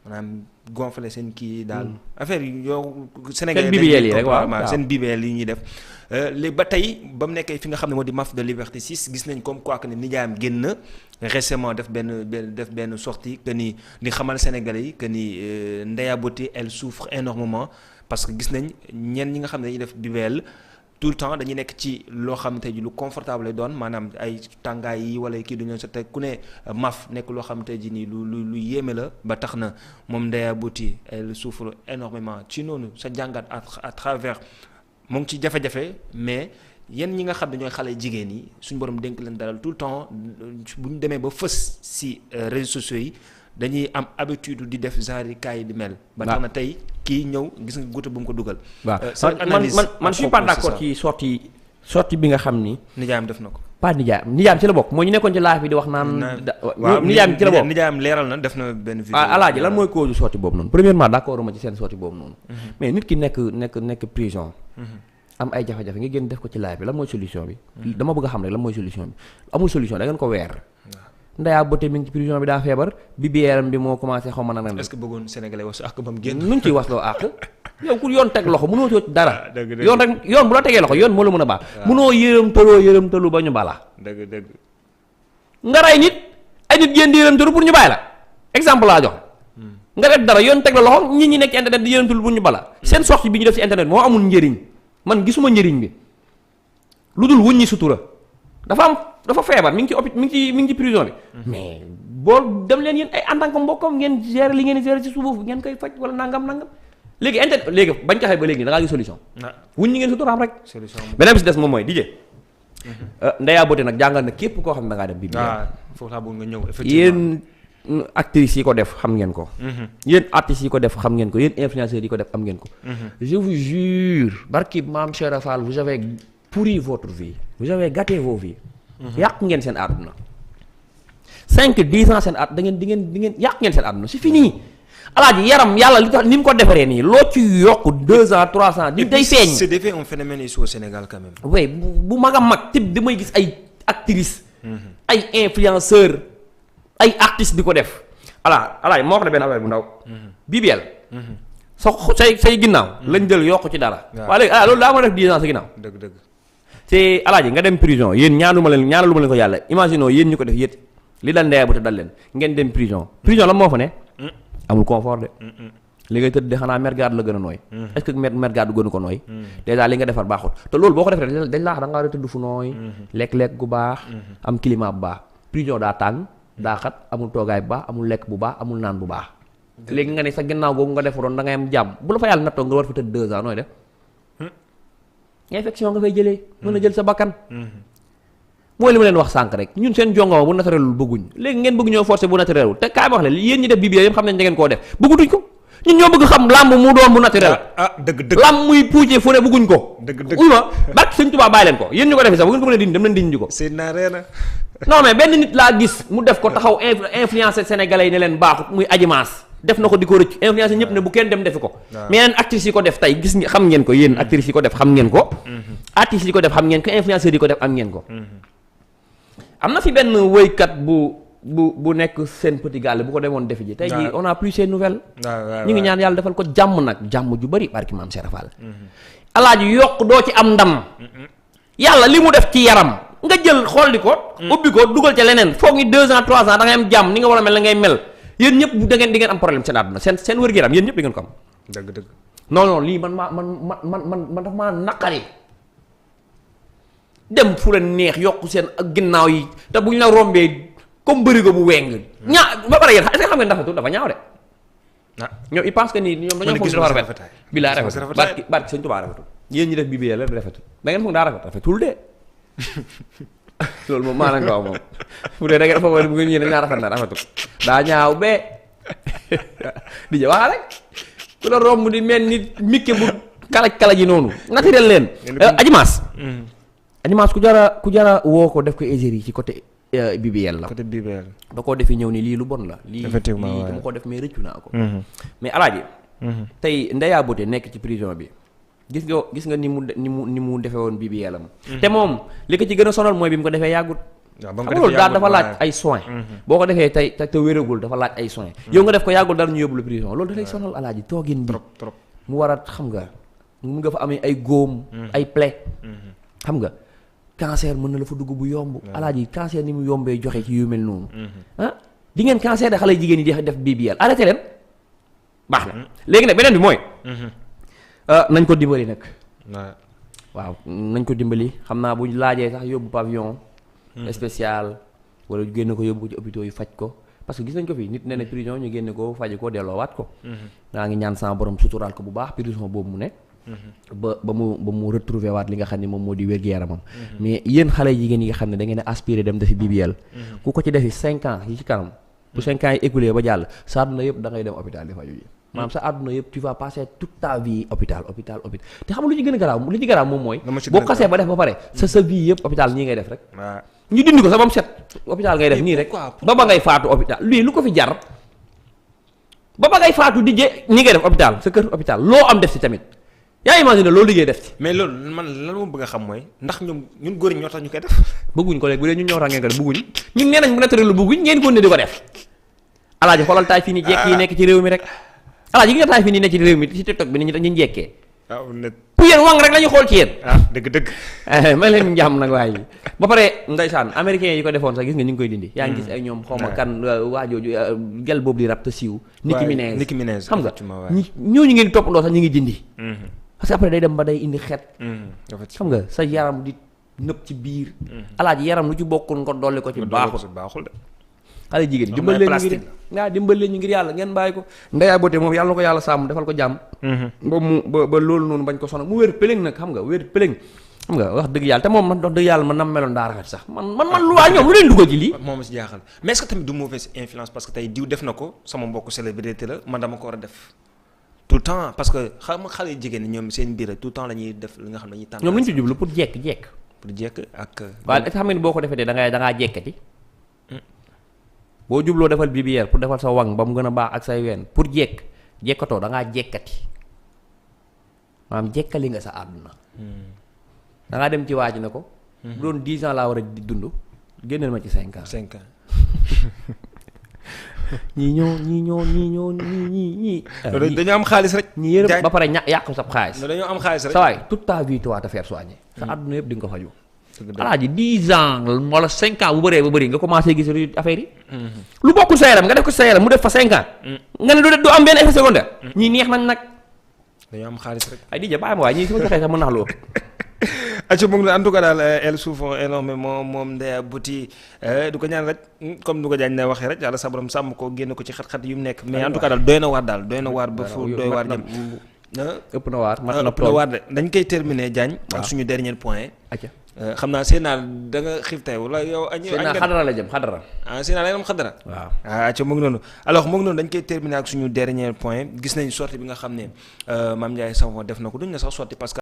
maanaam gonfler seen kii daal affaire yi yow Sénégal seen BBL yi rek waaw seen BBL yi ñuy def léegi ba tey ba mu nekkee fi nga xam ne moo di MAF de Liberté 6 gis nañ comme quoi que ne nijaayam génn na récemment def benn sortie que ni di xamal Sénégalais yi que ni Ndeya Beauté elle souffre énormément parce que gis nañ ñenn ñi nga xam ne dañuy def BBL tout le temps dañuy nekk ci loo xam tey ji lu confortable lay doon maanaam ay tàngaay yi wala kii du ñu sa te ku ne MAF nekk loo xam tey ji nii lu yéeme la ba tax na moom Ndeya Beauté elle souffre énormément ci noonu sa jàngat à travers mu ngi ci jafe-jafe mais yéen ñi nga xam ne ñooy xale jigéen yi suñu borom dénk leen dalal tout le temps bu ñu demee ba fës si réseaux sociaux yi dañuy am habitude di def genre cas yi di mel. ba tax na tey kii ñëw gis nga goutte bu mu ko dugal. waaw man je suis pas d'accord ci sortie bi nga xam ni. nijaayam def na ko. pas nijaayam ci la bokk moo ñu nekkoon ci live bi di wax naan. waaw nijaayam ci la bokk nijaayam leeral na def na benn vidéo. alaaji lan mooy cause sortie boobu noonu premièrement d'accord ma ci seen sortie boobu noonu. mais nit ki nekk prison. am ay jafe-jafe nga génn def ko ci live bi lan mooy solution bi. dama bëgg a xam rek lan mooy solution bi amul solution da ngeen ko weer. Ndeya Beauté mi ngi ci prison bi daa feebar BBL bi moo commencé xaw ma nan. est-ce que bëggoon Sénégalais wasu ak ba mu génn. nuñ ciy wasloo ak yow ku yoon teg loxo mënoo ci dara. yoon rek yoon bu la tegee loxo yoon moo la mën a baax. mënoo yërëmtalu ba ñu bala. dëgg. nga rey nit ay nit génn di yërëmtalu pour ñu bàyyi la exemple laa jox. nga def dara yoon teg la loxo nit ñi nekk ci internet di yërëmtalu pour ñu bala. seen sortie bi ñu def ci internet moo amul njëriñ man gisuma njëriñ bi lu dul wuññi sutura dafa feebar mi ngi ci prison bi. mais boo dem leen yéen ay en tant que mbokkam ngeen gérer li ngeen gérer ci suuf ngeen koy faj wala nangam. léegi léegi bañ taxee ba léegi da ngaa gis solution. wuñ ñi ngeen suturaam rek. solution beneen bi si des moom mooy DJ. Ndeya Beauté nag jàngal na képp koo xam ne da ngaa dem BBL. foofu laa bëgg nga ñëw effectivement yéen actrices yi ko def xam ngeen ko. yéen artistes yi ko def xam ngeen ko yéen influenceurs yi ko def am ngeen ko. je vous jure barki Maam Cheikh Fall vous avez pourri votre vie vous avez gâté vos vies. yàq ngeen seen àdduna 5-10 ans seen at di ngeen yàq ngeen seen àdduna c'est fini alaaji yaram yàlla li tax ni mu ko defaree nii loo ci yokk 2 ans 3 ans di day feeñ. c'est devenu un phénomène ici au Sénégal quand même. oui bu mag a mag tib damay gis ay actrices. ay influenceurs ay artistes di ko def alaaji moo wax ne benn affaire bu ndaw. BBL. say ginnaaw. lañ jël yokk ci dara. waaw léegi loolu daa ma def 10 ans sa ginnaaw. dëgg. te alaaji nga dem prison yéen ñaanuma leen ko yàlla imaginons yéen ñu ko def yéen li dal Ndeya Beauté dal leen ngeen dem prison la moo fa ne amul confort de li ngay tëdd de xanaa mergaad la gën a nooy est-ce que mergaad gënu ko nooy déjà li nga defar baaxut te loolu boo ko defee dañ laa da nga war a tëdd fu nooy lekk-lekk gu baax am climat bu baax prison daa tàng daa xat amul toogaay bu baax amul lekk bu baax amul naan bu baax léegi nga ne sa ginnaaw googu nga defaroon da ngay am jàmm bu la fa yàlla nattoo nga war fa tëdd 2 ans nooy def infection nga fay jëlee mën a jël sa bakkan mooy li ma leen wax sànq rek ñun seen jongoma bu naturelul bëgguñ léegi ngeen bëgg ñoo forcer bu naturelul te kaay ma wax leen yéen ñi def BBL yëpp xam nañ da ngeen koo def bëggutuñ ko ñun ñoo bëgg xam làmb mu doon bu naturel dëgg làmb muy puujee fu ne bëgguñ ko uy ma barke Sëñ Tuubaa bàyyi leen ko yéen ñu ko defee sax bu ngeen ko mën a dindi dem leen dindi ko non mais benn nit laa gis mu def ko taxaw influencer sénégalais yi ne leen baaxut muy Adjimass def na ko di ko rëcc influencer ñëpp ne bu kenn dem defi ko mais yeneen actrices yi ko def tey gis xam ngeen ko yéen actrices yi ko def xam ngeen ko artistes yi ko def xam ngeen ko influenceurs yi ko def am ngeen ko am na fi benn woykat bu nekk seen petit gàlle bu ko demoon defi ji tey jii on a plus ces nouvelles ñu ngi ñaan yàlla defal ko jàmm nag jàmm ju bëri barki Maam Cheikh Fall alaaji yokk doo ci am ndam yàlla li mu def ci yaram nga jël xool di ko ubbi ko dugal ca leneen foog ni 2 ans 3 ans da ngay am jàmm ni nga war a mel la ngay mel yéen ñëpp di ngeen am problème seen àdduna seen wér-gu-yaram yéen ñëpp di ngeen ko am dëgg non lii man dafa maa naqari dem fu leen neex yokk seen ak ginnaaw yi te buñ la rombee comme bërigo bu weng ba pare yéen est-ce que xam ngeen rafetul dafa ñaaw de ñoom ils pensent que nii ñoom dañoo foog dafa rafet bi laa rafetul barki Sëñ Tuubaa rafetul yéen ñi def BBL rafetul da ngeen foog daa rafetul de loolu moom maa nga wax moom bu dee da ngeen foog bu ngeen ñëwee rafet na rafetul daa ñaaw bee di wax rek ku la romb di mel ni mikke bu kalaj yi noonu naturel leen Adjimass ku jara woo ko def ko égérie ci côté BBL la côté BBL da koo defi ñëw ni lii lu bon la lii dama ko def mais rëccu naa ko mais alaaji tey Ndeya Beauté nekk ci prison bi gis nga ni mu defee woon BBL am te moom li ko ci gën a sonal mooy bi mu ko defee yàggut xam nga loolu daal dafa laaj ay soins. boo ko defee tey te wéragul dafa laaj ay soins. yow nga def ko yàggul dara ñu yóbbu la prison loolu dafay sonal alaaji toogin bi trop mu war a xam nga mun nga fa amee ay góom ay plaie xam nga cancer mën na la fa dugg bu yomb alaaji cancer ni mu yombee joxe ci yu mel noonu di ngeen cancer de xale jigéen yi di def BBL arrêté leen baax na léegi nag beneen bi mooy nañ ko dimbali nag waaw nañ ko dimbali xam naa bu laajee sax yóbbu pavillon spécial wala génne ko yóbbu ko ci hôpitaux yi faj ko parce que gis nañ ko fi nit ne ne prison ñu génne ko faji ko delloowaat ko naa ngi ñaan sama borom suturaal ko bu baax prison boobu mu ne ba mu retrouver waat li nga xam ne moom moo di wér-gu-yaramam mais yéen xale jigéen yi nga xam ne da ngeen a aspiré dem defi BBL ku ko ci defi 5 ans yi ci kanam bu 5 ans yi écoulé ba jàll sa àdduna yëpp da ngay dem hôpital di faju ji maanaam sa àdduna yëpp tu vas passer toute ta vie hôpital te xam nga lu ci gën a garaaw lu ci garaaw moom mooy boo xasee ba def ba pare sa vie yëpp hôpital ñii ngay def rek ñu dindi ko sa ba mu set hôpital ngay def nii rek ba ngay faatu hôpital lii lu ko fi jar ba ngay faatu di nii ngay def hôpital sa kër hôpital loo am def si tamit yaa imagine loolu liggéey def ci mais loolu man lan moo bëgg a xam mooy ndax ñun góor ñi ñoo tax ñu koy def bëgguñ ko léegi bu dee ñun ñoo tax ngeen ko def bëgguñ ñun nee nañ bu naturel lu bëgguñ ngeen ko ne di ko def alaaji xoolal taay fii ni jekk yi nekk ci réew mi rek alaaji gi nga taay fii ni nekk ci réew mi ci TikTok bi ni ñu jekkee pour yéen wang rek la ñu xool ci yéen dëgg may leen njàmm nag waaye ba pare ndeysaan américains yi ko defoon sax gis nga ñu ngi koy dindi yaa ngi gis ay ñoom xawma kan waajooju gel boobu di rap te siiw Nicki Minaj xam nga ñooñu ngeen toppandoo sax ñu ngi dindi parce que après day dem ba day indi xet xam nga sa yaram di nëb ci biir alaaji yaram lu ci bokkul nga dolli ko ci baaxul de xale jigéen dimbal leen ñu ngir dimbal leen ñu ngir yàlla ngeen bàyyi ko Ndeya Beauté moom yàlla na ko yàlla sàmm defal ko jàmm ba loolu noonu bañ ko sonal mu wér pëlëng nag xam nga wér pëlëng xam nga wax dëgg yàlla te moom man wax dëgg yàlla man nam meloon daa rafet sax man lu waa ñoom lu leen dugal ci lii moom si jaaxal mais est-ce que tamit du mauvaise influence parce que tey diw def na ko sama mbokk célébrité la man dama ko war a def tout le temps parce que xam nga xale jigéen ñi ñoom seen biir tout le temps la ñuy def li nga xam ne dañuy tànn ñoom lu ñu ci jublu pour jekk ak waaw xam nga ni boo ko defee dangaa jekkati boo jubloo defal BBL pour defal sa wang ba mu gën a baax ak say ween pour jekkatoo dangaa jekkati maanaam jekkali nga sa àdduna dangaa dem ci waa ji ne ko bu doon 10 ans laa war a di dund génneel ma ci 5 ans ñii dañoo am xaalis rek ñii yërëm ba pare yàq sa xaalis dañoo am xaalis rek sa waay toute ta vie tu vas te faire soigner sa àdduna yëpp di nga ko faju alaaji 10 ans wala 5 ans bu bëree ba bëri nga commencé gis affaire yi lu bokkul sa yaram nga def ko sa yaram mu def fa 5 ans nga ne du am benn effet secondaire ñii neex nañ nag dañoo am xaalis rek ay DJ bàyyi ma waaye ñii su ma joxee sax mën nax loo acca moom la en tout cas daal elle souffre énormément moom Ndeya Beauté du ko ñaan rek comme du ko jaañ ne waxee rek yàlla sa borom sàmm ko génn ko ci xat-xat yu mu nekk mais en tout cas daal doy na waar ba fu doy waar jëm ëpp na waar de dañ koy terminer Diagne ak suñu dernier point xam naa seen naa da nga xiif tey wala yow seen naa xadara la jëm xadara seen naa la am xadara waaw acca mu ngi noonu alors mu ngi noonu dañ koy terminer ak suñu dernier point gis nañ sortie bi nga xam ne Mame Ndiaye Savon def na ko duñ na sax sortie parce que